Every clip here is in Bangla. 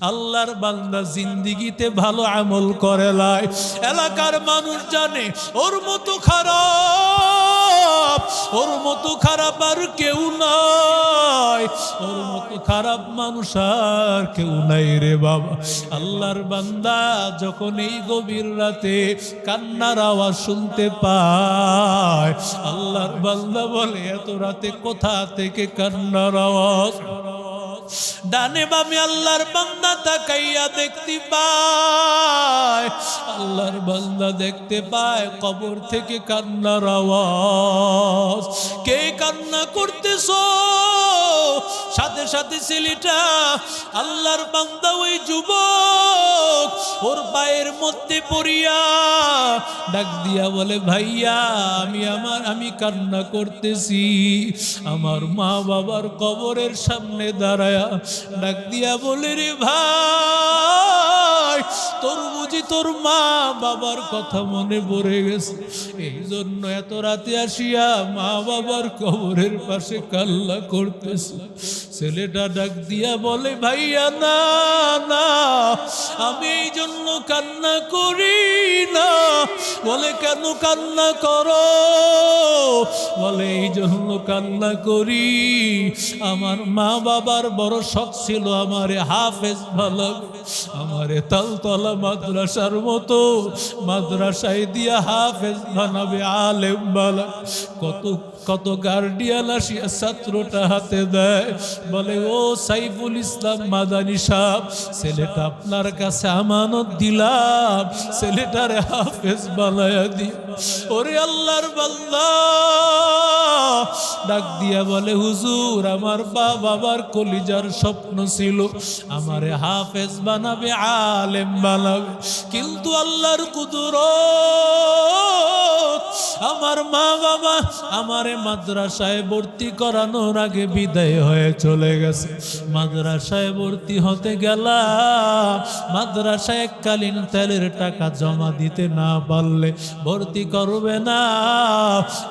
আল্লাহর বান্দা জিন্দিগিতে ভালো আমল করে লাই, এলাকার মানুষ জানে ওর মতো খারাপ, ওর মতো খারাপ আর কেউ নাই, ওর মতো খারাপ মানুষ আর কেউ নাই রে বাবা। আল্লাহর বান্দা যখন এই গভীর রাতে কান্নার আওয়াজ শুনতে পায়, আল্লাহর বান্দা বলে এত রাতে কোথা থেকে কান্নার আওয়াজ? ডানে বামে আল্লাহর বান্দা তাকাইয়া দেখতে পায়, আল্লাহর বান্দা দেখতে পায় কবর থেকে কান্নার আওয়াজ। কে কান্না করতেছো? সাথে সাথে ছেলেটা আল্লাহর বান্দা ওই যুবক ওর পায়ের মধ্যে পড়িয়া ডাক দিয়া বলে, ভাইয়া আমি কান্না করতেছি, আমার মা বাবার কবরের সামনে দাঁড়ায়া ডাক দিয়া বলে, রে ভাই তোর বুঝি তোর মা বাবার কথা মনে পড়ে গেছে, এই জন্য এত রাতে আসিয়া মা বাবার কবরের পাশে কান্না করতেছে। ছেলেটা ডাক দিয়া বলে, ভাইয়া না না, আমি এই জন্য কান্না করি না। বলে, কেন কান্না করো? বলে, এই জন্য কান্না করি, আমার মা বাবার বড় শখ ছিল আমারে হাফেজ বানাবে, আমারে তালতলা মাদ্রাসার মতো মাদ্রাসায় দিয়া হাফেজ বানাবে, আলেম বানাবে। কত গার্ডিয়ান আসিয়া ছাত্রটা হাতে দেয়, বলে, ও সাইফুল ইসলাম মাদানী সাহেব, ছেলেটা আপনার কাছে আমানত দিলাম, ছেলেটারে হাফেজ বানায়া দিয়ে। ওরে আল্লাহর বান্দা ডাক দিয়া বলে, হুজুর আমার বাবার কলিজার স্বপ্ন ছিল আমারে হাফেজ বানাবে, আলেম বানাবে, কিন্তু আল্লাহর কুদরত আমার মা বাবা আমারে মাদ্রাসায় ভর্তি করানোর আগে বিদায় হয়ে চলে গেছে। মাদ্রাসায় ভর্তি হতে গেলাম, মাদ্রাসায় এককালীন তেলের টাকা জমা দিতে না পারলে ভর্তি করবে না।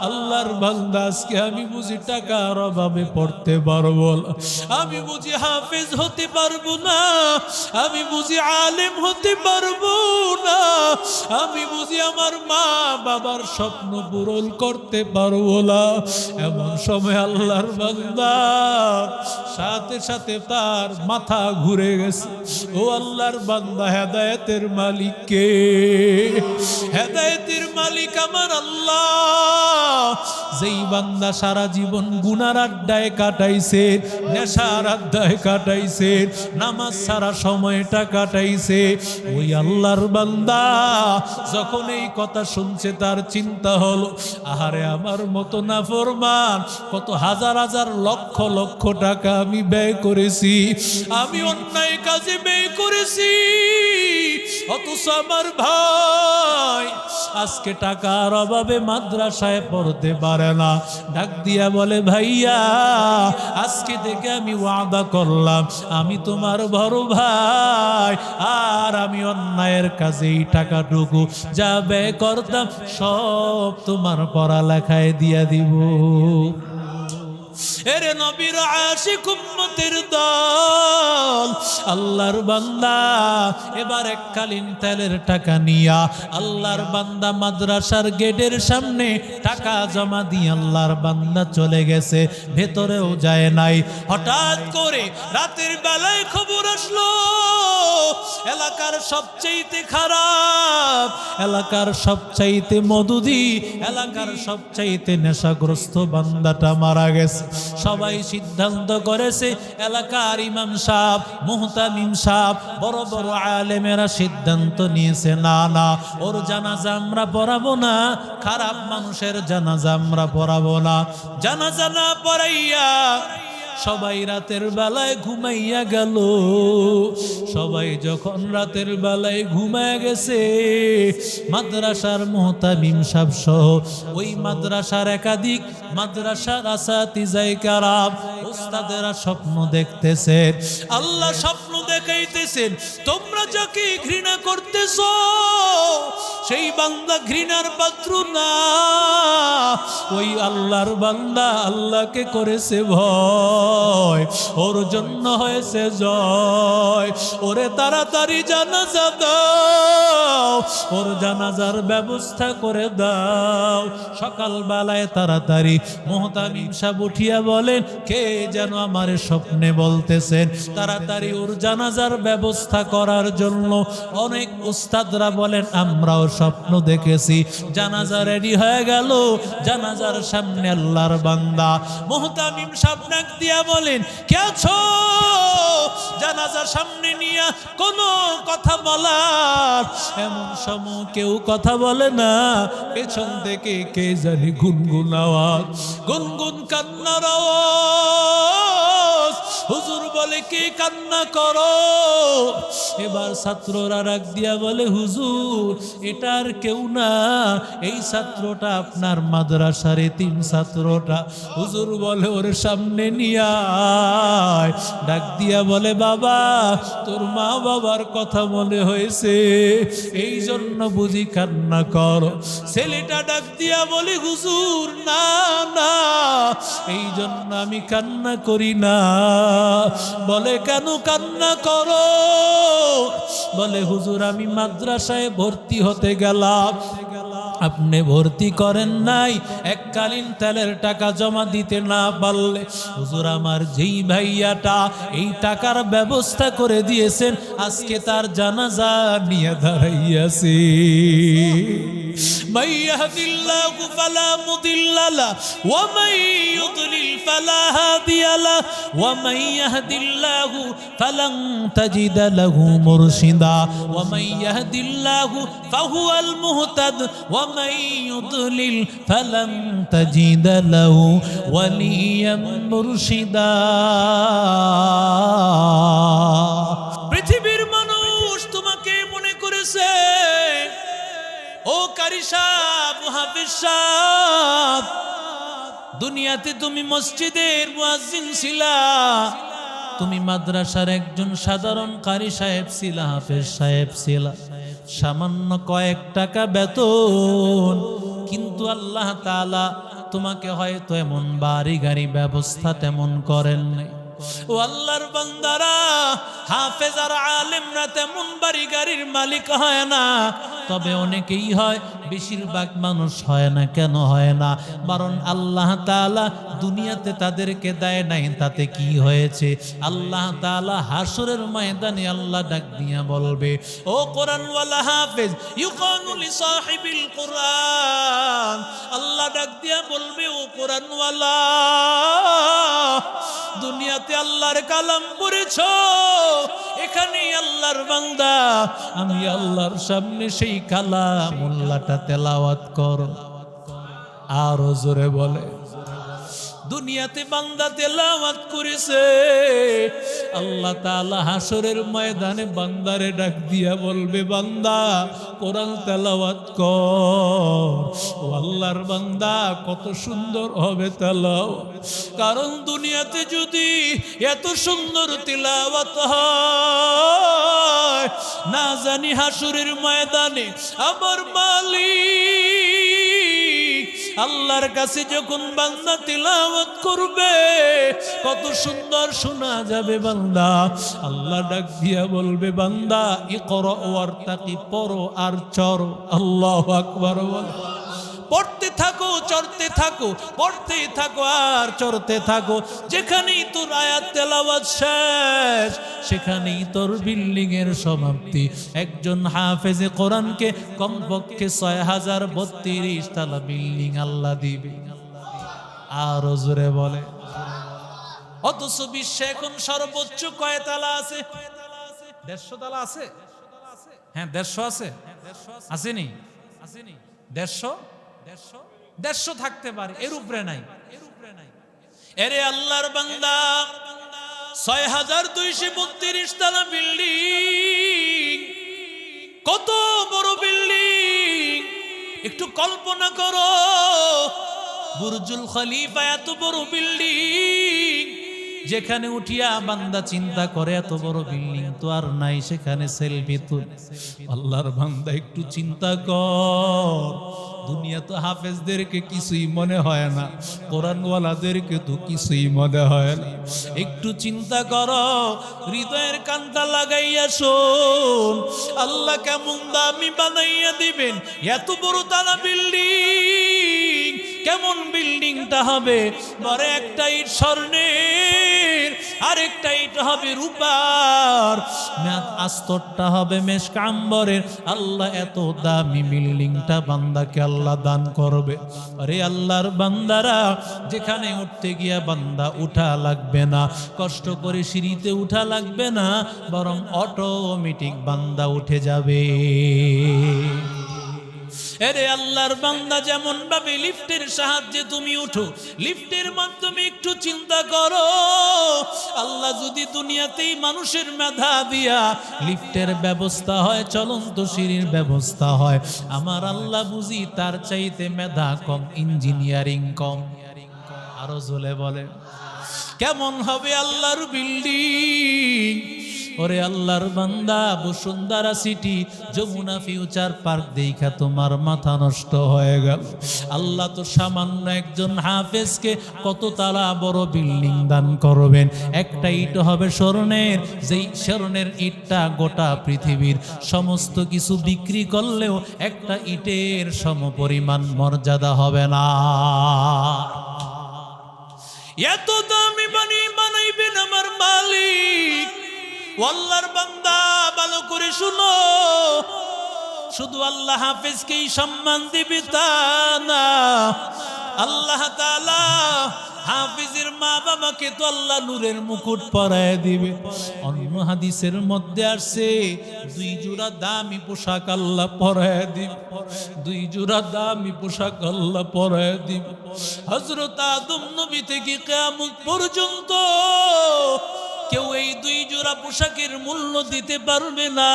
আল্লাহর বান্দা আজকে আমি বুঝি টাকার অভাবে পড়তে পারবো না, আমি বুঝি হাফেজ হতে পারবো না, আমি বুঝি আলেম হতে পারবো না, আমি বুঝি আমার মা বাবার স্বপ্ন পূরণ করতে পারবো না। এমন সময় আল্লাহর বান্দা সাথে সাথে তার মাথা ঘুরে গেছে। ও আল্লাহর বান্দা, হেদায়েতের মালিক কে? হেদায়েতের মালিক আমার আল্লাহ। যেই বান্দা সারা জীবন গুনার আড্ডায় কাটাইছে, নেশার আড্ডায় কাটাইছে, নামাজ ছাড়া সময়টা কাটাইছে, ওই আল্লাহর বান্দা যখন এই কথা শুনছে তার চিন্তা হলো, আহারে আমার মতো নাফরমান কত হাজার হাজার লক্ষ লক্ষ টাকা আমি ব্যয় করেছি, আমি অন্যায় কাজে ব্যয় করেছি, অথচ আমার ভাই আজকে টাকার অভাবে মাদ্রাসায় পড়তে পারে না। ডাক দিয়া বলে, ভাইয়া আজকে থেকে আমি ওয়াদা করলাম আমি তোমার বড় ভাই, আর আমি অন্যায়ের কাজে এই টাকাটুকু যা ব্যয় করতাম সব তোমার পড়ালেখায় দিয়া দিব। এরে নবীর আশিক উম্মতের দল, আল্লাহর বান্দা এবার এককালীন তেলের টাকা নিয়া আল্লাহর বান্দা মাদ্রাসার গেটের সামনে টাকা জমা দিয়ে আল্লাহর বান্দা চলে গেছে, ভেতরেও যায় নাই। হঠাৎ করে রাতের বেলায় খবর আসলো, এলাকার সবচাইতে খারাপ, এলাকার সবচাইতে মদুদি, এলাকার সবচাইতে নেশাগ্রস্ত বান্দাটা মারা গেছে। সবাই সিদ্ধান্ত করেছে, এলাকার ইমাম সাহেব, মুহতামিম সাহেব, বড় বড় আলেমেরা সিদ্ধান্ত নিয়েছে, না না, ওর জানাজা আমরা পড়াবো না, খারাপ মানুষের জানাজা আমরা পড়াবো না। জানাজা না পড়াইয়া সবাই রাতের বেলায় ঘুমাইয়া গেল। সবাই যখন রাতের বেলায় ঘুমায় গেছে, মাদ্রাসার মুহতামিম সাহেব সহ ওই মাদ্রাসার একাধিক মাদ্রাসার আসাতিজায়ে কেরাম উস্তাদেরা স্বপ্ন দেখতেছেন, আল্লাহ স্বপ্ন দেখাইতেছেন, তোমরা যাকে ঘৃণা করতেছো সেই বান্দা ঘৃণার পাত্র না, ওই আল্লাহর বান্দা আল্লাহকে করেছে ভয়, ওর জন্য হয়েছে জয়। ওরে তাড়াতাড়ি জানাজা দাও, ওর জানাজার ব্যবস্থা করে দাও। সকালবেলায় তাড়াতাড়ি মুহতামিম সাহেব উঠিয়া বলেন, কে যেন আমার স্বপ্নে বলতেছেন তাড়াতাড়ি ওর জানাজার ব্যবস্থা করার জন্য। অনেক উস্তাদরা বলেন আমরাও স্বপ্ন দেখেছি। জানাজা রেডি হয়ে গেল, জানাজার সামনে আল্লাহর বান্দা মুহতামিম সাহেব ডাক দিয়া বলেন, কে আছো? জানাজার সামনে নিয়ে কোনো কথা বলার এমন সময় কেউ কথা বলে না। পেছন থেকে কে জানি গুনগুন আওয়াজ, গুনগুন কান্নার আওয়াজ। হুজুর বলে, কে কান্না করো? এবার ছাত্ররা ডাক দিয়া বলে, হুজুর এটা আর কেউ না, এই ছাত্রটা আপনার মাদ্রাসার এতিম ছাত্রটা। হুজুর বলে, ওর সামনে নিয়ে আয়। ডাক দিয়া বলে, বাবা তোর মা বাবার কথা মনে হয়েছে, এই জন্য বুঝি কান্না করো? ছেলেটা ডাক দিয়া বলে, হুজুর না না, এই জন্য আমি কান্না করি না। বলে, কেন কান্না করো? বলে, হুজুর আমি মাদ্রাসায় ভর্তি হতে গেলাম, আপনি ভর্তি করেন নাই, এককালীন তেলের টাকা জমা দিতে না পারলে হুজুর আমার যেই ভাইয়াটা এই টাকার ব্যবস্থা করে দিয়েছেন, আজকে তার জানাজা নিয়ে দাঁড়াইয়াছি। من يهد الله فلا مضل له ومن يضلل فلا هادي له ومن يهد الله فلن تجد له مرشدا ومن يهد الله فهو المهتد ومن يضلل فلن تجد له وليا مرشدا। পৃথিবীর মানুষ তোমাকে মনে করেছে, ও কারি সাহেব, হাফেজ সাহেব, দুনিয়াতে তুমি মসজিদের মুয়াজ্জিন ছিলা, তুমি মাদ্রাসার একজন সাধারণ কারি সাহেব ছিলা, হাফেজ সাহেব ছিলা, সামান্য কয়েক টাকা বেতন। কিন্তু আল্লাহ তাআলা তোমাকে হয়তো এমন বাড়ি গাড়ি ব্যবস্থা তেমন করেন নাই। ও আল্লাহর বান্দারা, হাফেজ আর আলেমরা তেমন বাড়ি গাড়ির মালিক হয় না, তবে অনেকেই হয়, বেশিরভাগ মানুষ হয় না। কেন হয় না? কারণ আল্লাহ তাআলা দুনিয়াতে তাদেরকে দেয় নাই। তাতে কি হয়েছে? আল্লাহ তাআলা হাসরের ময়দানে আল্লাহ ডাক দিয়া বলবে, ও কোরআনওয়ালা হাফেজ, ইউকানু লিসাহিবিল কোরআন। আল্লাহ ডাক দিয়া বলবে, ও কোরআনওয়ালা, দুনিয়াতে আল্লাহর কালাম পড়েছো, এখানেই আল্লাহর বান্দা, আমি আল্লাহর সামনে সেই কালামুল্লাহটা তেলাওয়াত করো। আরো জোরে বলে, দুনিয়াতে বান্দা তেলাওয়াত করেছে, আল্লাহ তাআলা হাসরের ময়দানে বান্দারে ডাক দিয়া বলবে, বান্দা কোরআন তেলাওয়াত কর। ও আল্লাহর বান্দা, কত সুন্দর হবে তেলাওয়াত। কারণ দুনিয়াতে যদি এত সুন্দর তেলাওয়াত হয়, না জানি হাসরের ময়দানে আমার মালিক আল্লাহর কাছে যখন বান্দা তিলাওয়াত করবে, কত সুন্দর শোনা যাবে। বান্দা আল্লাহ ডাক দিয়া বলবে, বান্দা ইকরা ওয়ারতাকি, পড়ো আর চড়ো। আল্লাহু আকবার। পড়তে থাকো, চড়তে থাকো, পড়তে থাকো আর চড়তে থাকো। যেখানেই তোর আয়াত তেলাওয়াত শেষ, সেখানেই তোর বিল্ডিং এর সমাপ্তি। একজন হাফেজে কোরআনকে কমপক্ষে ৬০৩২ তলা বিল্ডিং আল্লাহ দিবে। আর জোরে বলে, অথচ বিশ্বে এখন সর্বোচ্চ কয় তালা আছে? ১৫০ তালা আছে। হ্যাঁ ১৫০ আছে, আসেনি? ১৫০ থাকতে পারে, এর উপরে নাই। এরে আল্লাহর বান্দা, ৬২৩২ তলা বিল্ডিং, কত বড় বিল্ডিং! একটু কল্পনা করো, বুর্জুল খলিফা এত বড় বিল্ডিং, যেখানে উঠিয়া বান্দা চিন্তা করে এত বড় বিল্ডিং তো আর নাই, সেখানে সেলফি তুল। আল্লাহর বান্দা একটু চিন্তা কর, দুনিয়া তো হাফেজদেরকে কিছুই মনে হয় না, কোরআনওয়ালাদেরকে তো কিছুই মনে হয় না। একটু চিন্তা করো, হৃদয়ের কানটা লাগাইয়া শোন, আল্লাহ কেমন দামি বানাইয়া দিবেন। এত বড় তালা বিল্ডিং, কেমন বিল্ডিংটা হবে? বড় একটা ইট স্বর্ণের, আরেকটা ইট হবে রূপার, আস্তরটা হবে মেশক আম্বরের। আল্লাহ এত দামি বিল্ডিংটা বান্দাকে আল্লাহ দান করবে। আরে আল্লাহর বান্দারা, যেখানে উঠতে গিয়া বান্দা উঠা লাগবে না, কষ্ট করে সিঁড়িতে উঠা লাগবে না, বরং অটোমেটিক বান্দা উঠে যাবে। এরে আল্লাহর বান্দা, যেমন ভাবে লিফটের সাহায্যে তুমি উঠো, লিফটের মাধ্যমে একটু চিন্তা করো, আল্লাহ যদি দুনিয়াতেই মানুষের মেধা দিয়া লিফটের ব্যবস্থা হয়, চলন্ত সিঁড়ির ব্যবস্থা হয়, আমার আল্লাহ বুঝি তার চাইতে মেধা কম, ইঞ্জিনিয়ারিং কম। আরো জোরে বলে কেমন হবে আল্লাহর বিল্ডিং? ওরে আল্লাহর বান্দা, Bashundhara City, Jamuna Future Park দেখা তোমার মাথা নষ্ট হয়ে গেল। আল্লাহ তো সামান্য একজন হাফেজকে কত তালা বড় বিল্ডিং দান করবেন। একটা ইট হবে স্বর্ণের, যেই স্বর্ণের ইটটা গোটা পৃথিবীর সমস্ত কিছু বিক্রি করলেও একটা ইটের সমপরিমাণ মর্যাদা হবে না। এত দামি বানাইবেন আমার মালিক। আল্লাহর বান্দা, ভালো করে শুনো, শুধু আল্লাহ হাফেজকেই সম্মান দিবে তা না, আল্লাহ তাআলা হাফেজের মা বাবাকে তো আল্লাহ নূরের মুকুট পরায় দিবে। অন্য হাদিসের মধ্যে আসছে, 2 জোড়া দামি পোশাক আল্লাহ পরায় দিবে, 2 জোড়া দামি পোশাক আল্লাহ পরায় দিবে। হযরত আদম নবী থেকে কিয়ামত পর্যন্ত কেউ এই 2 জোড়া পোশাকের মূল্য দিতে পারবে না,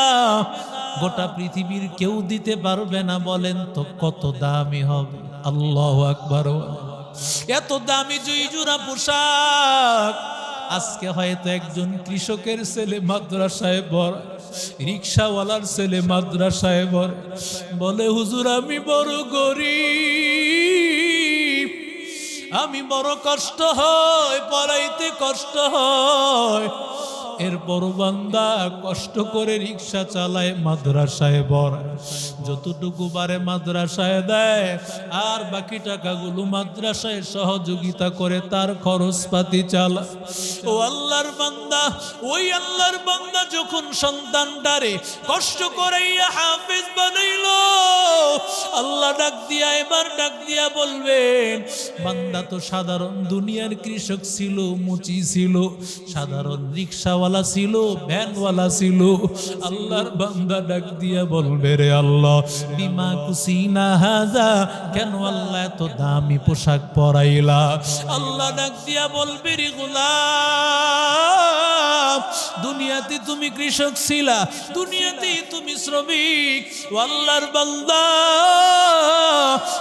গোটা পৃথিবীর কেউ দিতে পারবে না। বলেন তো কত দামি হবে? আল্লাহু আকবার। এত দামি 2 জোড়া পোশাক। আজকে হয়তো একজন কৃষকের ছেলে মাদ্রাসায় পড়ে, রিকশাওয়ালার ছেলে মাদ্রাসায় পড়ে, বলে হুজুর আমি বড় গরিব, আমি বড় কষ্ট হয়, পড়াইতে কষ্ট হয়। এরপর বান্দা কষ্ট করে রিক্সা চালায়, মাদ্রাসায় পড়ায়, যতটুকু পারে মাদ্রাসায় দেয়, আর বাকি টাকাগুলো মাদ্রাসায় সহযোগিতা করে তার খরচপাতি চালায়। ও আল্লাহর বান্দা, ওই আল্লাহর বান্দা যখন সন্তানটারে কষ্ট করাইয়া হাফেজ বানাইলো, আল্লাহ এবার ডাক দিয়া বলবেন, বান্দা তো সাধারণ দুনিয়ার কৃষক ছিল, মুচি ছিল, সাধারণ রিক্সাওয়ালা ছিল, ভ্যানওয়ালা ছিল। আল্লাহর বান্দা ডাক দিয়া বলবে, রে আল্লাহ বিমা কুসিনা হাজা, কেন আল্লাহ এত দামি পোশাক পরাইলা? আল্লাহ ডাক দিয়া বলবে, রে গোলাম, দুনিয়াতে তুমি কৃষক ছিলা, দুনিয়াতে তুমি শ্রমিক, আল্লাহর বান্দা,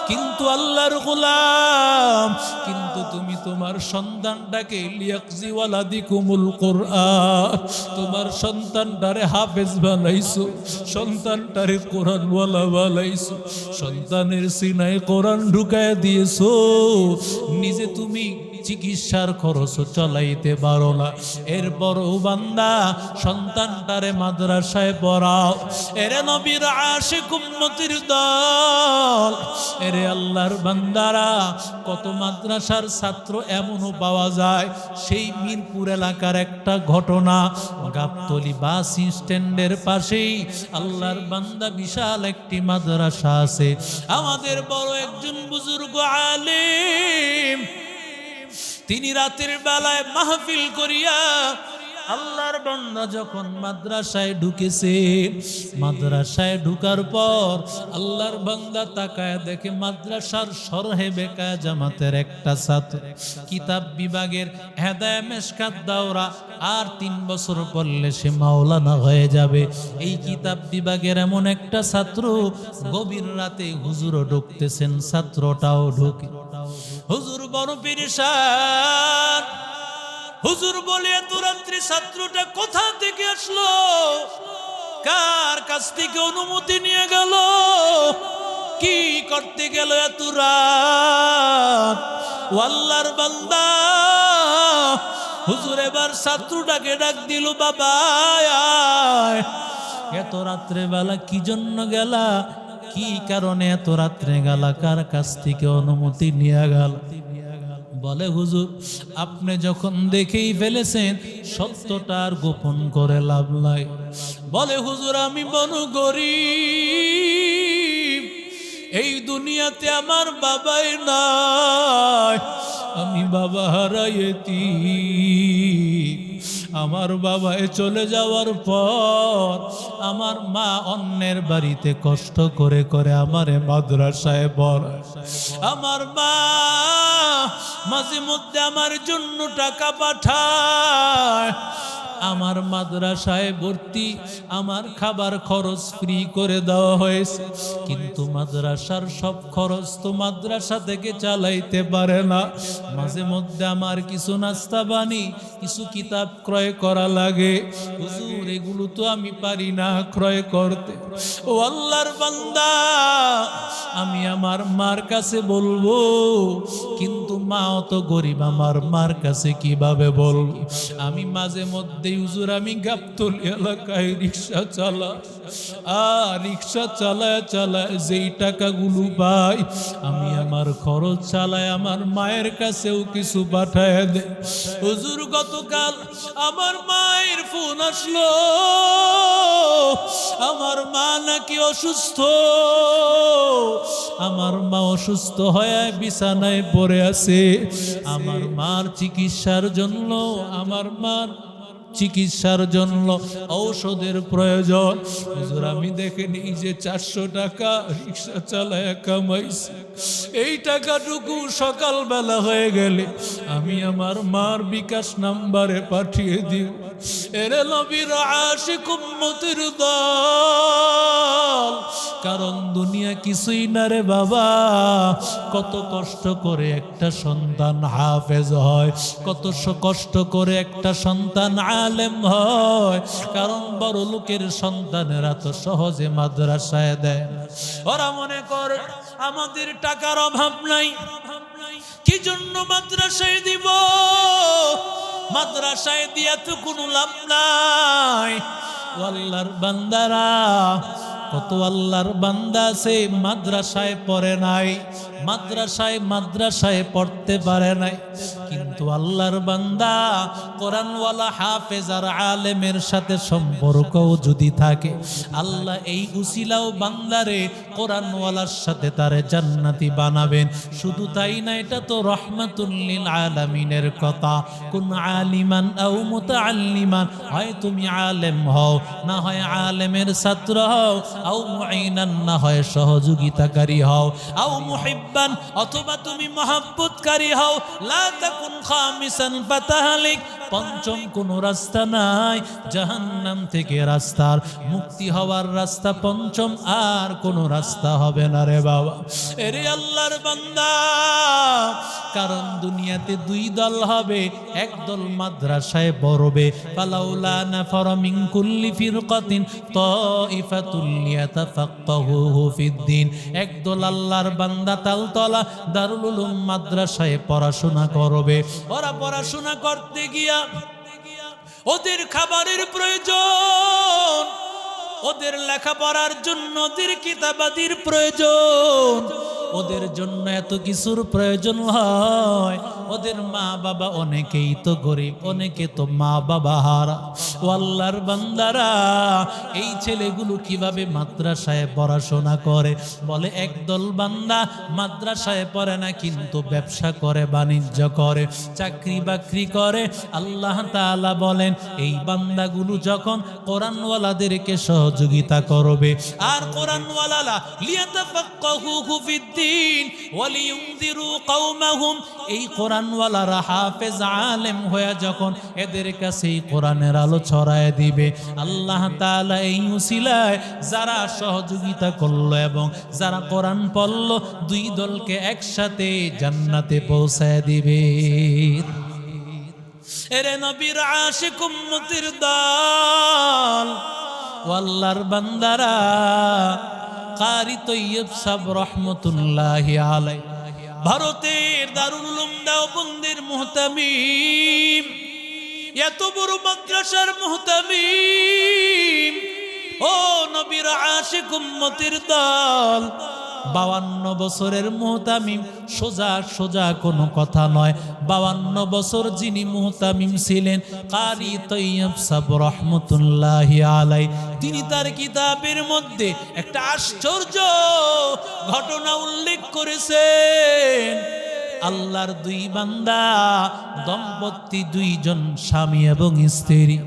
কিন্তু আল্লাহর গোলাম, কিন্তু তুমি তোমার সন্তানটাকে লিয়াকজি ওয়ালাদিকুমুল কুরআন, তোমার সন্তানটারে হাফেজ বানাইছো, সন্তানটারে কোরআনওয়ালা বানাইছো, সন্তানের সিনায় কোরআন ঢুকায় দিয়েছো, নিজে তুমি চিকিৎসার খরচ চালাইতে পারো না, এরপরও বান্দা সন্তানটারে মাদ্রাসায় পড়াও। এরে নবীর আশিক উম্মতির দল, এরে আল্লাহর বান্দারা, কত মাদ্রাসার ছাত্র এমনও পাওয়া যায়, সেই মিরপুর এলাকার একটা ঘটনা, গাবতলী বাস স্ট্যান্ডের পাশেই আল্লাহর বান্দা বিশাল একটি মাদ্রাসা আছে। আমাদের বড় একজন বুজুর্গ আলেম, তিনি রাতের বেলায় মাহফিল করিয়া আল্লাহর বান্দা যখন মাদ্রাসায় ঢুকেছে, মাদ্রাসায় ঢুকার পর আল্লাহর বান্দা তাকায় দেখে মাদ্রাসার সরহে বেকা জামাতের একটা ছাত্র, কিতাব বিভাগের হেদায়ে মেশকাত দাওরা, আর 3 বছর পড়লে সে মাওলানা হয়ে যাবে। এই কিতাব বিভাগের এমন একটা ছাত্র, গভীর রাতে হুজুরও ঢুকতেছেন, ছাত্রটাও ঢুকে। হুজুর বড় পেরেশান, হুজুর বলে এত রাত্রি ছাত্রটা কোথা থেকে আসলো, কার কাছ থেকে অনুমতি নিয়ে গেল, কি করতে গেল এত রাত? ও আল্লাহর বান্দা, হুজুর এবার ছাত্রটাকে ডাক দিল, বাবা আয়, এত রাত্রে বেলা কি জন্য গেলা, কি কারণে এত রাত্রে গেলা, কার কাছ থেকে অনুমতি নিয়ে গেল? বলে হুজুর আপনি যখন দেখেই ফেলেছেন সত্যটা আর গোপন করে লাভ নাই। বলে হুজুর আমি মনে করি এই দুনিয়াতে আমার বাবাই নাই, আমি বাবা হারাইছি। আমার বাবায় চলে যাওয়ার পর আমার মা অন্যের বাড়িতে কষ্ট করে করে আমারে মাদ্রাসায় পড়ায়। আমার মা মাঝে মধ্যে আমার জন্য টাকা পাঠায়, আমার মাদ্রাসায় ভর্তি, আমার খাবার খরচ ফ্রি করে দেওয়া হয়েছে, কিন্তু মাদ্রাসার সব খরচ তো মাদ্রাসা থেকে চালাইতে পারে না। মাঝে মধ্যে আমার কিছু নাস্তা বানি, কিছু কিতাব ক্রয় করা লাগে। হুজুর এগুলো তো আমি পারি না ক্রয় করতে। ও আল্লাহর বান্দা, আমি আমার মার কাছে বলবো, কিন্তু মাও তো গরিব, আমার মার কাছে কিভাবে বলবো? আমি মাঝে মধ্যে হুজুর আমি গাবতলী এলাকায় রিক্সা চালাই, আর রিক্সা চালায় চালায় যেই টাকাগুলো পাই আমি আমার খরচ চালাই, আমার মায়ের কাছেও কিছু পাঠায় দে। হুজুর গতকাল আমার মায়ের ফোন আসলো, আমার মা নাকি অসুস্থ, আমার মা অসুস্থ হয়ে বিছানায় পড়ে আছে। আমার মার চিকিৎসার জন্য, আমার মার চিকিৎসার জন্য ঔষধের প্রয়োজন। হুজুর আমি দেখেনি যে 400 টাকা রিক্সা চালায় কামাইছি, এই টাকাটুকু সকালবেলা হয়ে গেলে আমি আমার মার বিকাশ নাম্বারে পাঠিয়ে দিব। এরে নবীর আশিক উম্মতের দল, কারণ দুনিয়া কিছুই না রে বাবা। কত কষ্ট করে একটা সন্তান হাফেজ হয়, কত কষ্ট করে একটা সন্তান আলেম হয়, কারণ বড় লোকের সন্তানেরা তো সহজে মাদ্রাসায় দেয়। ওরা মনে করে আমাদের টাকার অভাব নাই, কি জন্য মাদ্রাসায় দিব? মাদ্রাসায় দিয়া তো কোনো লাভ নাই। আল্লাহর বান্দারা, কত আল্লাহর বান্দা আছে মাদ্রাসায় পড়ে নাই, মাদ্রাসায় পড়তে পারে নাই, কিন্তু আল্লাহর বান্দা কোরআনওয়ালা হাফেজ আর আলেমের সাথে সম্পর্কও যদি থাকে, আল্লাহ এই উসিলাও বান্দারে কোরআনওয়ালার সাথে তারে জান্নাতি বানাবেন। শুধু তাই না, এটা তো রহমাতুল লিল আলামিনের কথা। কোন আলিমান আও মুতাআল্লিমান, হয় তুমি আলেম হও, না হয় আলেমের ছাত্র হও, আও মুঈনান, না হয় সহযোগিতাকারী হও, আও মুহিব্বান, অথবা তুমি মহব্বতকারী হও, লা তাকুন খামিসান ফাতাহলিক, পঞ্চম কোন রাস্তা নাই জাহান্নাম থেকে রাস্তার মুক্তি হওয়ার রাস্তা, পঞ্চম আর কোন রাস্তা হবে না রে বাবা। এরে আল্লাহর বান্দা, কারণ দুনিয়াতে দুই দল হবে, এক দল মাদ্রাসায় পড়বে, ফালাউলা নাফারা মিন কুল্লি ফিরকাতিন তাইফাতুল লিয়াতাফাক্কাহু ফিদ্দিন, এক দল আল্লাহর বান্দা তালতলা দারুল উলুম মাদ্রাসায় পড়াশোনা করবে। ওরা পড়াশোনা করতে গিয়া ওদের খাবারের প্রয়োজন, ওদের লেখাপড়ার জন্য ওদের কিতাবাদির প্রয়োজন, ওদের জন্য এত কিছুর প্রয়োজন হয়। ওদের মা বাবা অনেকেই তো গরিব, অনেকে তো মা বাবা হারা। ও আল্লাহর বান্দারা, এই ছেলেগুলো কিভাবে মাদ্রাসায় পড়াশোনা করে? বলে একদল বান্দা মাদ্রাসায় পড়ে না, কিন্তু ব্যবসা করে, বাণিজ্য করে, চাকরি বাকরি করে। আল্লাহ তাআলা বলেন এই বান্দাগুলো যখন কোরআনওয়ালাদেরকে সহযোগিতা করবে, আর কোরআনওয়ালারা লিয়াতাফাক্কাহু ফিদ্দিন ওয়া লিয়ুনযিরু কওমাহুম, এই কোরআনওয়ালারা হাফেজ আলেম হয়ে যখন এদের কাছে এই কোরআনের আলো ছড়ায় দিবে, আল্লাহ তাআলা এই উসিলায় যারা সহযোগিতা করলো এবং যারা কোরআন পড়লো, দুই দলকে একসাথে জান্নাতে পৌঁছায় দিবে। এরে নবীর আশিক উম্মতের দল, ও আল্লাহর বান্দারা, কারি তৈয়ব সাহেব রহমতুল্লাহি আলাইহি ভারতের দারুল উলুম দেওবন্দের মুহতামিম, এত বড় মাদ্রাসার মুহতামিম, ও নবীর আশিক উম্মতের দল, 52 বছরের মুহতামিম। সোজা সোজা কোনো কথা নয়, 52 বছর যিনি মুহতামিম ছিলেন কারি তৈয়ব সাহেব রহমতুল্লাহি আলাইহি, তিনি তার কিতাবের মধ্যে একটা আশ্চর্য ঘটনা উল্লেখ করেছেন। আল্লাহর দুই বান্দা দম্পতি, দুইজন স্বামী এবং স্ত্রী,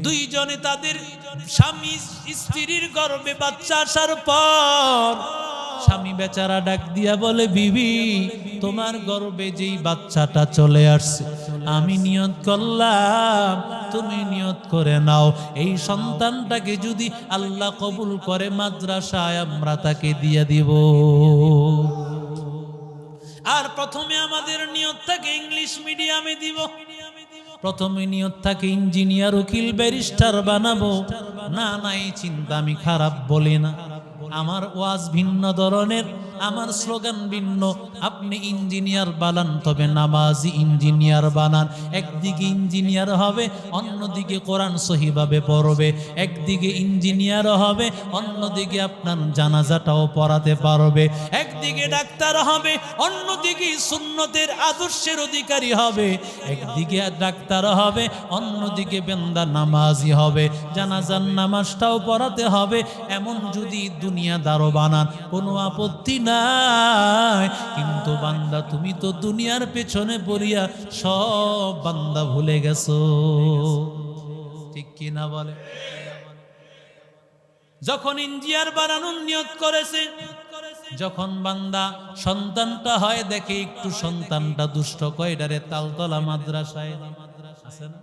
দুইজনে তাদের স্বামী স্ত্রীর গর্ভে বাচ্চা আসার পর স্বামী বেচারা ডাক দিয়া বলে, বিবি তোমার গর্ভে যেই বাচ্চাটা চলে আসছে, আমি নিয়ত করলাম তুমি নিয়ত করে নাও, এই সন্তানটাকে যদি আল্লাহ কবুল করে মাদ্রাসায় আমরা তাকে দিয়ে দিব। আর প্রথমে আমাদের নিয়ত থাকে ইংলিশ মিডিয়ামে দিব, প্রথমে নিয়ত থাকে ইঞ্জিনিয়ার, উকিল, ব্যারিস্টার বানাবো। না না, এই চিন্তা আমি খারাপ বলি না, আমার ওয়াজ ভিন্ন ধরনের, আমার স্লোগান ভিন্ন। আপনি ইঞ্জিনিয়ার বানান, তবে নামাজি ইঞ্জিনিয়ার বানান। একদিকে ইঞ্জিনিয়ার হবে, অন্যদিকে কোরআন সহিভাবে পড়বে। একদিকে ইঞ্জিনিয়ার হবে, অন্যদিকে আপনার জানাজাটাও পড়াতে পারবে। একদিকে ডাক্তার হবে, অন্যদিকে সুন্নতের আদর্শের অধিকারী হবে। একদিকে ডাক্তার হবে, অন্যদিকে বেন্দা নামাজি হবে, জানাজার নামাজটাও পড়াতে হবে। এমন যদি দুনিয়াদারও বানান, কোনো আপত্তি নাই। কিন্তু বান্দা, তুমি তো দুনিয়ার পেছনে পড়িয়া সব বান্দা ভুলে গেছো, ঠিক কি না বলে? যখন ইঞ্জিনিয়ার বানানোর নিয়ত করেছে, যখন বান্দা সন্তানটা হয়, দেখে একটু সন্তানটা দুষ্ট, কয়ডারে তালতলা মাদ্রাসায় আছে না,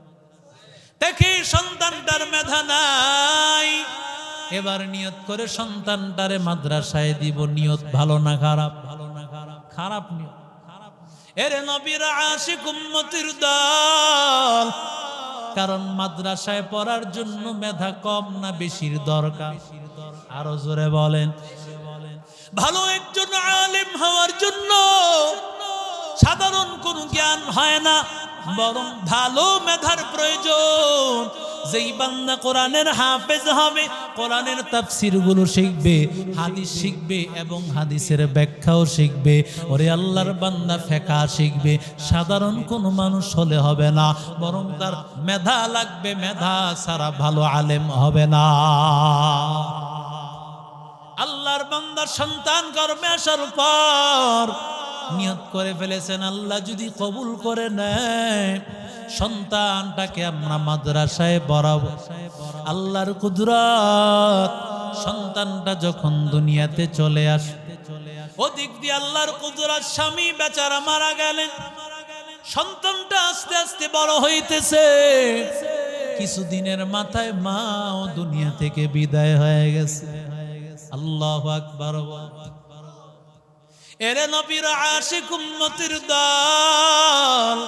দেখে সন্তানটার মেধা নাই। এবার নিয়ত করে সন্তানটারে মাদ্রাসায় দিব। নিয়ত ভালো না খারাপ? ভালো না খারাপ? খারাপ নিয়ত। এরে নবীর আশিক উম্মতের দল, কারণ মাদ্রাসায় পড়ার জন্য মেধা কম না বেশির দরকার? আরো জোরে বলেন। ভালো একজন আলেম হওয়ার জন্য সাধারণ কোনো জ্ঞান হয় না, বরং ভালো মেধার প্রয়োজন। যেই বান্দা কোরআনের হাফেজ হবে, কোরআনের তাফসীর গুলো শিখবে, হাদিস শিখবে এবং হাদিসের ব্যাখ্যাও শিখবে। ওরে আল্লাহর বান্দা ফিকহ শিখবে। সাধারণ কোনো মানুষ হলে হবে না, বরং তার মেধা লাগবে। মেধা ছাড়া ভালো আলেম হবে না। আল্লাহর বান্দার সন্তান গর্ভে আসার পর নিয়ত করে ফেলেছেন, আল্লাহ যদি কবুল করে নেয়, সন্তানটাকে আমরা মাদ্রাসায় পড়াবো। আল্লাহর কুদরত, সন্তানটা যখন দুনিয়াতে চলে আসে, ওদিক দিয়ে আল্লাহর কুদরত, স্বামী বেচারা মারা গেলেন, সন্তানটা আস্তে আস্তে বড় হইতেছে। কিছুদিনের মাথায় মাও দুনিয়া থেকে বিদায় হয়ে গেছে। আল্লাহু আকবার। এরে নবীর আশিক উম্মতের দল,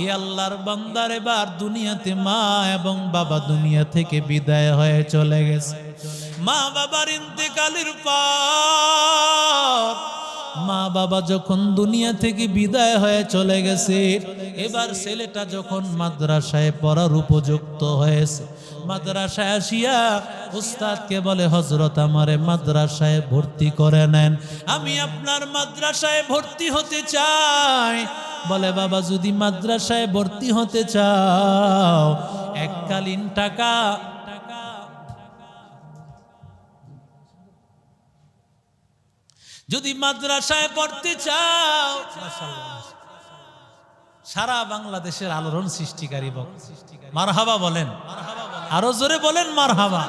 এই আল্লাহর বান্দার এবার দুনিয়াতে মা এবং বাবা দুনিয়া থেকে বিদায় হয়ে চলে গেছে। মা বাবার ইন্তেকালের পর, মা বাবা যখন দুনিয়া থেকে বিদায় হয়ে চলে গেছে, এবার ছেলেটা যখন মাদ্রাসায় পড়ার উপযুক্ত হয়েছে, মাদ্রাসায় আসিয়া উস্তাদকে বলে, হযরত আমারে মাদ্রাসায় ভর্তি করে নেন, আমি আপনার মাদ্রাসায় ভর্তি হতে চাই। বলে, বাবা যদি মাদ্রাসায় ভর্তি হতে চাও, এককালীন টাকা যদি মাদ্রাসায় পড়তে চাও, সারা বাংলাদেশের আলোড়ন সৃষ্টিকারী মারহাবা বলেন, আরো জোরে বলেন মারহাবা।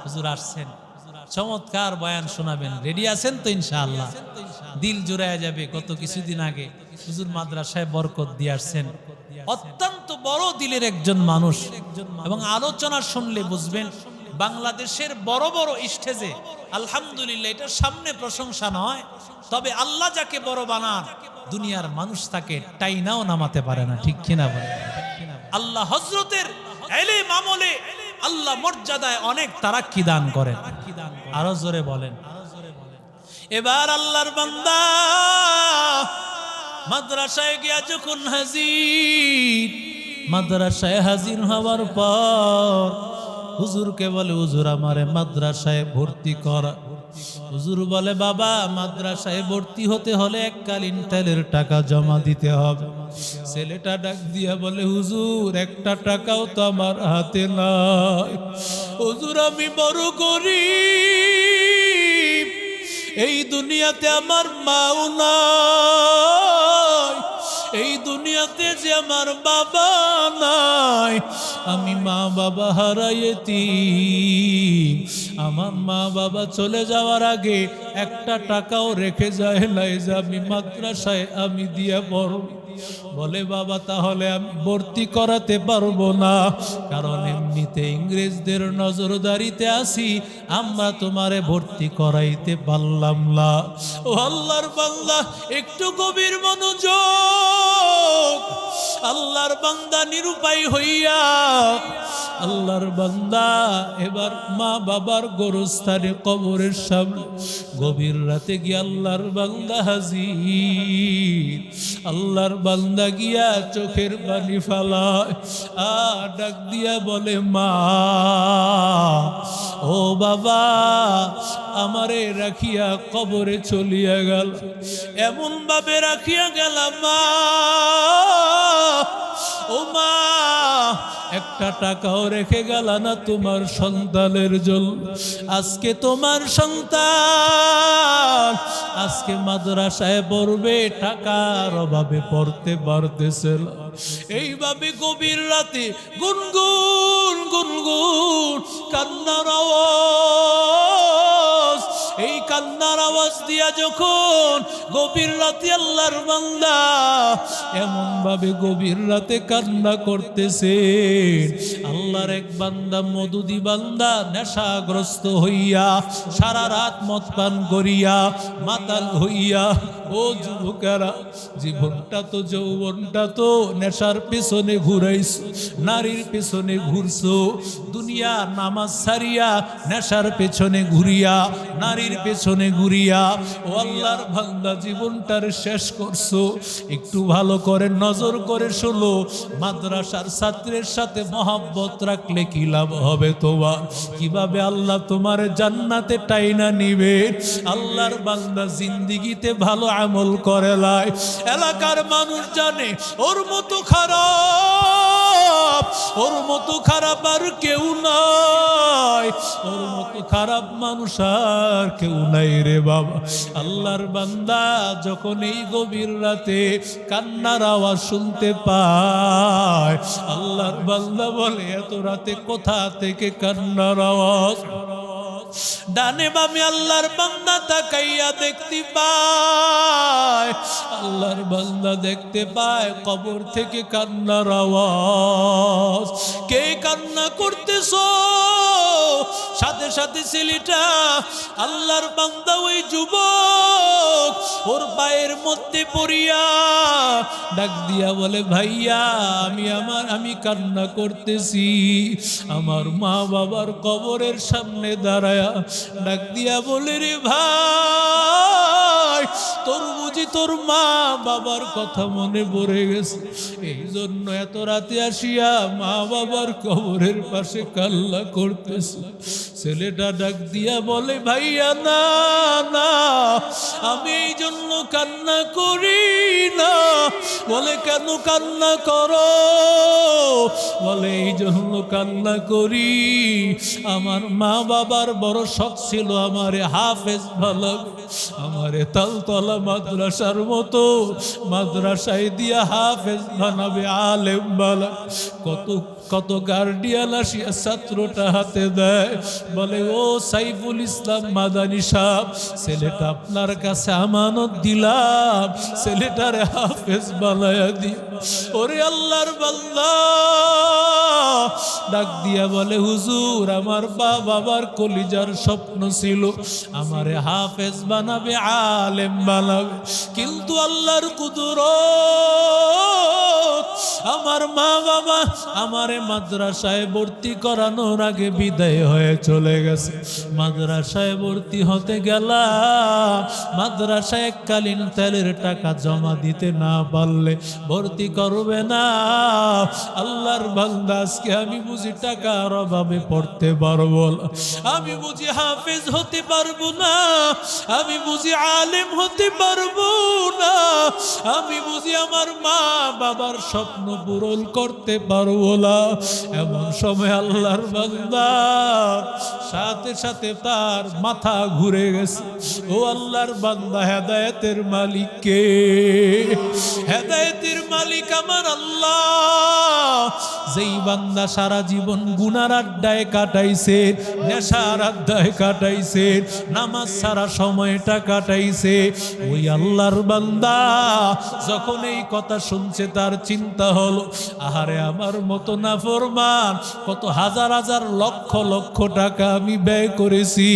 হুজুর আসছেন, চমৎকার বয়ান শোনাবেন, রেডি আছেন তো? ইনশাআল্লাহ দিল জুড়ায় যাবে। গত কিছুদিন আগে হুজুর মাদ্রাসায় বরকত দিয়ে আসছেন, অত্যন্ত বড় দিলের একজন মানুষ, এবং আলোচনা শুনলে বুঝবেন বাংলাদেশের বড় বড় স্টেজে আলহামদুলিল্লাহ, এটার সামনে প্রশংসা নয়, তবে আল্লাহ যাকে বড় বানান, দুনিয়ার মানুষ তাকে টাইনাও নামাতে পারে না, ঠিক কিনা বলে? আল্লাহ হযরতের ইলম আমলে আল্লাহ মর্যাদায় অনেক তারাক্কি দান করেন। আরো জোরে বলেন। এবার আল্লাহর বান্দা মাদ্রাসায় গিয়া যখন হাজির, মাদ্রাসায় হাজির হওয়ার পর হুজুরকে বলে, হুজুর আমারে মাদ্রাসায় ভর্তি করা। হুজুর বলে, বাবা মাদ্রাসায় ভর্তি হতে হলে এককালীন তেলের টাকা জমা দিতে হবে। ছেলেটা ডাক দিয়া বলে, হুজুর একটা টাকাও তো আমার হাতে নাই। হুজুর আমি বড় গরিব, এই দুনিয়াতে আমার মাও নাই, এই দুনিয়াতে যে আমার বাবা নাই, আমি মা বাবা হারাইছি। আমার মা বাবা চলে যাওয়ার আগে একটা টাকাও রেখে যায় নাই যে আমি মাদ্রাসায় আমি দিয়া পড়ব। বলে, বাবা তাহলে আমি ভর্তি করাতে পারবো না, কারণ এমনিতে ইংরেজদের নজরদারিতে আছি, আমরা তোমারে ভর্তি করাইতে পারলাম না। ও আল্লাহর বান্দা একটু গভীর মনোযোগ। আল্লাহর বান্দা নিরুপায় হইয়া আল্লাহর বান্দা এবার মা বাবার গোরস্থানে কবরের সামনে গভীর রাতে গিয়ে আল্লাহর বান্দা হাজির। আল্লাহর বান্দা গিয়া চোখের পানি ফালায়, ডাক দিয়া বলে, মা ও বাবা আমারে রাখিয়া কবরে চলিয়া গেল, এমন ভাবে রাখিয়া গেলাম মা, ও মা একটা টাকাও রেখে গেল না তোমার সন্তানের জন্য। আজকে তোমার সন্তান আজকে মাদ্রাসায় পড়বে, টাকার অভাবে পড়তে পারতেছে না। এইভাবে গভীর রাতে গুনগুন গুনগুন কান্নার আওয়াজ, এই কান্নার আওয়াজ দিয়া যখন গভীর রাতে আল্লাহর বান্দা এমন ভাবে গভীর রাতে কান্না করতেছে, আল্লাহর এক বান্দা মদুদি বান্দা নেশাগ্রস্ত হইয়া সারা রাত মদ পান করিয়া মাতাল হইয়া, ও যুবকেরা জীবনটা তো যৌবনটা তো নেশার পেছনে ঘুরাইছো, নারীর পেছনে ঘুরছো, দুনিয়া নামাজ ছাড়িয়া নেশার পেছনে ঘুরিয়া নারীর পেছনে ঘুরিয়া ও আল্লাহর বান্দা জীবনটার শেষ করছো। একটু ভালো করে নজর করে শোনো, মাদ্রাসার ছাত্রের সাথে মহব্বত রাখলে কি লাভ হবে তোমার? কিভাবে আল্লাহ তোমার জান্নাতে টাইনা নিবে? আল্লাহর বান্দা জিন্দিগিতে ভালো আমল করে লাই, এলাকার মানুষ জানে ওর মতো খারাপ, ওর মতো খারাপ আর কেউ নাই, ওর মতো খারাপ মানুষ আর কেউ নাই রে বাবা। আল্লাহর বান্দা যখন এই গভীর রাতে কান্নার আওয়াজ শুনতে পায়, আল্লাহর বান্দা বলে, এত রাতে কোথা থেকে কান্নার আওয়াজ? ডানে বামে আল্লাহর বান্দা তাকাইয়া দেখতে পায়, আল্লাহর বান্দা দেখতে পায় কবর থেকে কান্নার আওয়াজ। কে কান্না করতেছো? সাথে সাথে ছেলেটা আল্লাহর বান্দা ওই যুবক ওর পায়ের মধ্যে পড়িয়া ডাক দিয়া বলে, ভাইয়া আমি কান্না করতেছি, আমার মা বাবার কবরের সামনে দাঁড়ায়। ডাক দিয়া বলে, রে ভাই তোর বুঝি তোর মা বাবার কথা মনে পড়ে গেছে, এই জন্য এত রাতে আসিয়া মা বাবার কবরের পাশে কান্না করতেছে। ছেলেটা ডাক দিয়া বলে, ভাইয়া না না আমি এই জন্য কান্না করি না। বলে, কেন কান্না করো? বলে, এই জন্য কান্না করি, আমার মা বাবার বড় শখ ছিল আমারে হাফেজ ভালো, আমারে তালতলা মাদ্রাসার মতো মাদ্রাসায় দিয়া হাফেজ বানাবে, আলেম বালা। কত গার্ডিয়ান আসিয়া ছাত্রটা হাতে দেয়, বলে, ও সাইফুল ইসলাম মাদানী সাহেব ছেলেটা আপনার কাছে আমানত আমানত দিলাম, ছেলেটারে হাফেজ বানায়া দিও। ওরে আল্লাহর বান্দা ডাক দিয়া বলে, হুজুর আমার বাবার কলিজার স্বপ্ন ছিল আমারে হাফেজ বানাবে, আলেম বানাবে, কিন্তু আল্লাহর কুদরত আমার মা বাবা আমারে মাদ্রাসায় ভর্তি করানোর আগে বিদায় হয়ে চলে গেছে। মাদ্রাসায় ভর্তি হতে গেলাম, মাদ্রাসায় এককালীন তেলের টাকা জমা দিতে না পারলে ভর্তি করবে না। আল্লাহর বান্দা আজকে আমি বুঝি টাকার অভাবে পড়তে পারবো না, আমি বুঝি হাফেজ হতে পারবো না, আমি বুঝি আলেম হতে পারবো না, আমি বুঝি আমার মা বাবার স্বপ্ন পূরণ করতে পারবো না। এমন সময় আল্লাহর বান্দা সাথে সাথে তার মাথা ঘুরে গেছে। ও আল্লাহর বান্দা, হেদায়েতের মালিক কে? হেদায়েতের মালিক আমার আল্লাহ। যেই বান্দা সারা জীবন গুনার আড্ডায় কাটাইছে, নেশার আড্ডায় কাটাইছে, নামাজ সারা সময়টা কাটাইছে, ওই আল্লাহর বান্দা যখন এই কথা শুনছে তার চিন্তা হলো, আহারে আমার মতো নাফরমান কত হাজার হাজার লক্ষ লক্ষ টাকা আমি ব্যয় করেছি,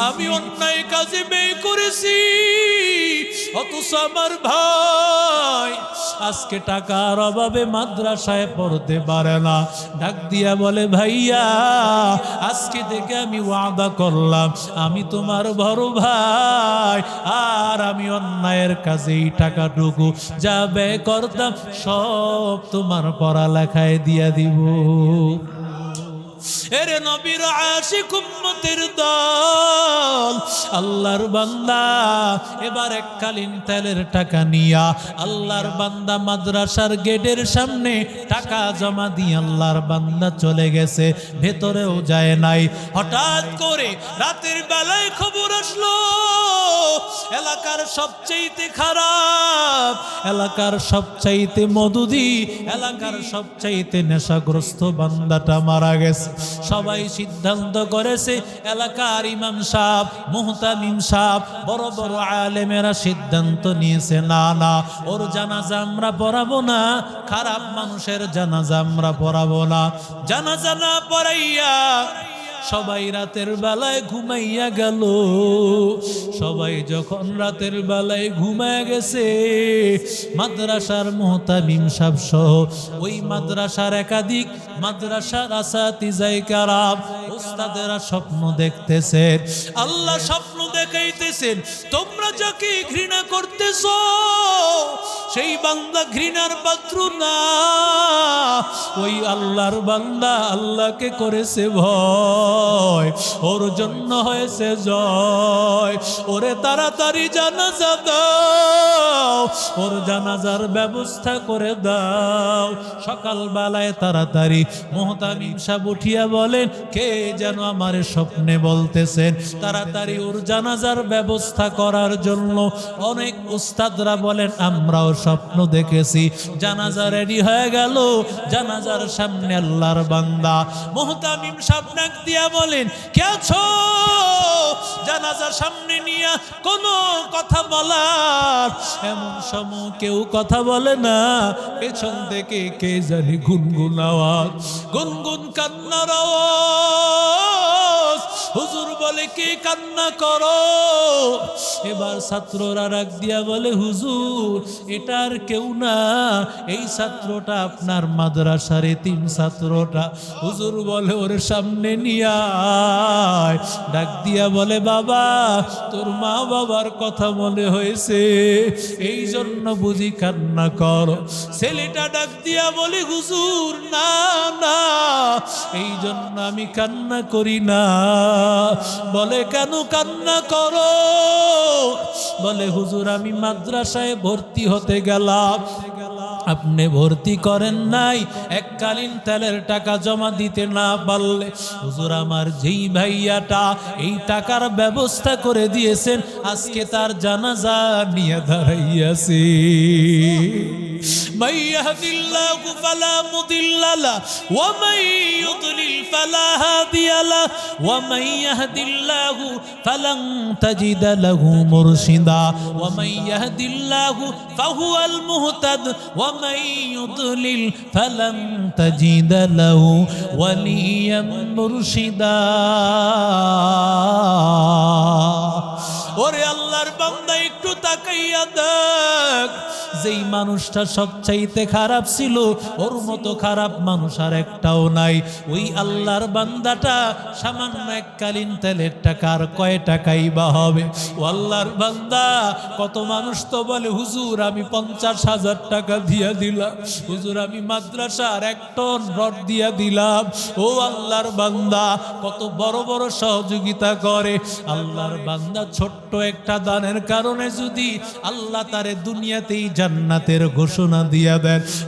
আমি অন্যায় কাজে ব্যয় করেছি, অথচ আমার ভাই আজকে টাকার অভাবে মাদ্রাসায় পড়তে পারে না। ডাক দিয়া বলে, ভাইয়া আজকে থেকে আমি ওয়াদা করলাম আমি তোমার বড় ভাই, আর আমি অন্যায়ের কাজে এই টাকাটুকু যা ব্যয় করতাম সব তোমার পড়ালেখায় দিয়া দিব। এরে নবীর আশিক উম্মতের দল, আল্লাহর বান্দা এবার এককালীন তেলের টাকা নিয়া আল্লাহর বান্দা মাদ্রাসার গেটের সামনে টাকা জমা দিয়ে আল্লাহর বান্দা চলে গেছে, ভেতরেও যায় নাই। হঠাৎ করে রাতের বেলায় খবর আসলো এলাকার সবচাইতে খারাপ, এলাকার সবচাইতে মদুদি, এলাকার সবচাইতে নেশাগ্রস্ত বান্দাটা মারা গেছে। সবাই সিদ্ধান্ত করেছে, এলাকার ইমাম সাহেব, মুহতামিম সাহেব, বড় বড় আলেমেরা সিদ্ধান্ত নিয়েছে, না না ওর জানাজা আমরা পড়াবো না, খারাপ মানুষের জানাজা আমরা পড়াবো না। জানাজা না পড়াইয়া সবাই রাতের বেলায় ঘুমাইয়া গেল। সবাই যখন রাতের বেলায় ঘুমায় গেছে, মাদ্রাসার মুহতামিম সাহেব সহ ওই মাদ্রাসার একাধিক মাদ্রাসার আসাতিজায়ে কেরাম উস্তাদেরা স্বপ্ন দেখতেছেন, আল্লাহ স্বপ্ন দেখাইতেছেন, তোমরা যাকে ঘৃণা করতেছো সেই বান্দা ঘৃণার পাত্র না, ওই আল্লাহর বান্দা আল্লাহকে করেছে ভয়, ওর জন্য হয়েছে জয়, ওরে তাড়াতাড়ি জানাজা দাও, ওর জানাজার ব্যবস্থা করে দাও। সকালবেলায় তাড়াতাড়ি মুহতামিম সাহেব উঠিয়া বলেন, কে যেন আমার স্বপ্নে বলতেছেন, তাড়াতাড়ি ওর জানাজার ব্যবস্থা করার জন্য। অনেক উস্তাদরা বলেন, আমরাও স্বপ্ন দেখেছি। জানাজা রেডি হয়ে গেল, জানাজার সামনে আল্লাহর বান্দা মুহতামিম সাহেব ডাক দিয়া বলেন, কে আছো? জানাজার সামনে নিয়ে কোনো কথা বলার এমন সময় কেউ কথা বলে না। পেছন থেকে কে জানি গুনগুন আওয়াজ, গুনগুন কান্নার আওয়াজ। হুজুর বলে, কে কান্না করো? এবার ছাত্ররা ডাক দিয়া বলে, হুজুর এটা আর কেউ না, এই ছাত্রটা আপনার মাদ্রাসার এতিম ছাত্রটা। হুজুর বলে, ওর সামনে নিয়ে আয়। ডাক দিয়া বলে, বাবা তোর মা বাবার কথা মনে হয়েছে, এই জন্য বুঝি কান্না করো। ছেলেটা ডাক দিয়া বলে, হুজুর না না, এই জন্য আমি কান্না করি না। বলে, কেন কান্না করো? বলে, হুজুর আমি মাদ্রাসায় ভর্তি হতে গেলাম, আপনি ভর্তি করেন নাই, এককালীন তেলের টাকা জমা দিতে না পারলে হুজুর আমার যেই ভাইয়াটা এই টাকার ব্যবস্থা করে দিয়েছেন আজকে তার জানাজা নিয়ে দাঁড়াইয়াছে। من يهد الله فلا مضل له ومن يضلل فلا هادي له ومن يهد الله فلن تجد له مرشدا ومن يهد الله فهو المهتد ومن يضلل فلن تجد له وليا مرشدا। ওরে আল্লাহর বান্দা একটু তাকাইয়া দেখ, যেই মানুষটা সবচাইতে খারাপ ছিল ওর মতো খারাপ মানুষ আর একটাও নাই। ওই আল্লাহর বান্দাটা সামান্য এককালীন তেলের টাকা আর কয় টাকাই বা হবে। ও আল্লাহর বান্দা, কত মানুষ তো বলে হুজুর আমি 50,000 টাকা দিয়া দিলাম, হুজুর আমি মাদ্রাসার 1 টন রড দিয়া দিলাম। ও আল্লাহর বান্দা কত বড় বড় সহযোগিতা করে। আল্লাহর বান্দা ছোট্ট একটা দানের কারণে যদি আল্লাহ তারে দুনিয়াতেই জান্নাতের ঘোষণা দিয়া দেন,